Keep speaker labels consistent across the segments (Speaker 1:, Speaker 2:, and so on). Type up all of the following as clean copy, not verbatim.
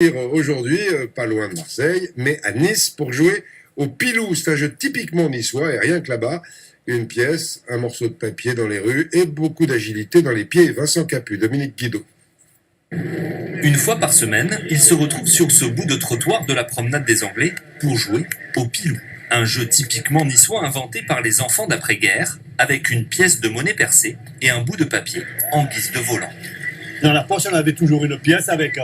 Speaker 1: Aujourd'hui, pas loin de Marseille, mais à Nice pour jouer au Pilou. C'est un jeu typiquement niçois et rien que là-bas, une pièce, un morceau de papier dans les rues et beaucoup d'agilité dans les pieds. Vincent Capu, Dominique Guido.
Speaker 2: Une fois par semaine, ils se retrouvent sur ce bout de trottoir de la promenade des Anglais pour jouer au Pilou. Un jeu typiquement niçois inventé par les enfants d'après-guerre, avec une pièce de monnaie percée et un bout de papier en guise de volant.
Speaker 3: Dans la poche, on avait toujours une pièce avec,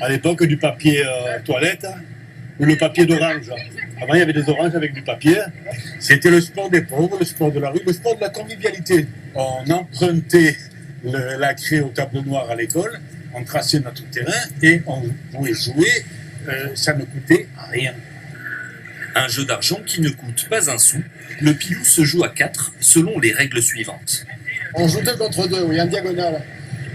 Speaker 3: à l'époque, du papier toilette ou le papier d'orange. Avant, il y avait des oranges avec du papier. C'était le sport des pauvres, le sport de la rue, le sport de la convivialité. On empruntait la craie au tableau noir à l'école, on traçait notre terrain et on pouvait jouer. Ça ne coûtait rien.
Speaker 2: Un jeu d'argent qui ne coûte pas un sou. Le Pilou se joue à 4 selon les règles suivantes.
Speaker 4: On joue 2 contre 2, oui, en diagonale.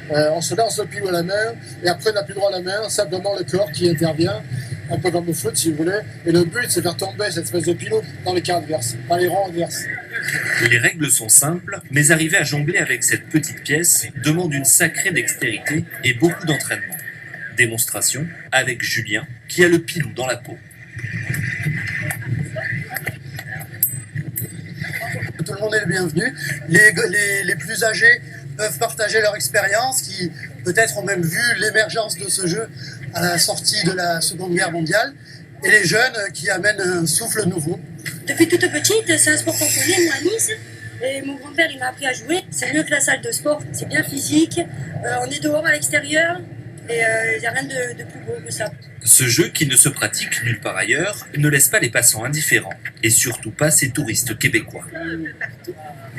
Speaker 4: On se lance le pilou à la main, et après on n'a plus droit à la main, simplement le corps qui intervient, un peu comme le foot si vous voulez, et le but c'est de faire tomber cette espèce de pilou dans les cartes adverses, dans les rangs adverses.
Speaker 2: Les règles sont simples, mais arriver à jongler avec cette petite pièce demande une sacrée dextérité et beaucoup d'entraînement. Démonstration avec Julien, qui a le Pilou dans la peau.
Speaker 5: Tout le monde est le bienvenu. Les plus âgés peuvent partager leur expérience, qui peut-être ont même vu l'émergence de ce jeu à la sortie de la Seconde Guerre mondiale, et les jeunes qui amènent un souffle nouveau.
Speaker 6: Depuis toute petite, c'est un sport qu'on connaît, moi, à Nice. Et mon grand-père, il m'a appris à jouer. C'est mieux que la salle de sport, c'est bien physique. On est dehors à l'extérieur, et il n'y a rien de plus beau que ça.
Speaker 2: Ce jeu, qui ne se pratique nulle part ailleurs, ne laisse pas les passants indifférents, et surtout pas ces touristes québécois.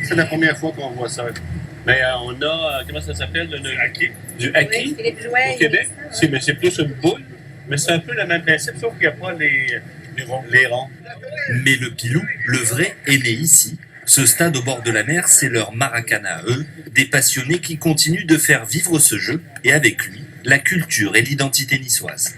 Speaker 3: C'est la première fois qu'on voit ça. Mais on a, comment ça s'appelle, du hockey. Du hockey au Québec. C'est plus une boule, mais c'est un peu le même principe, sauf qu'il n'y a pas les ronds.
Speaker 2: Mais le Pilou, le vrai, est né ici. Ce stade au bord de la mer, c'est leur Maracana à eux, des passionnés qui continuent de faire vivre ce jeu, et avec lui, la culture et l'identité niçoise.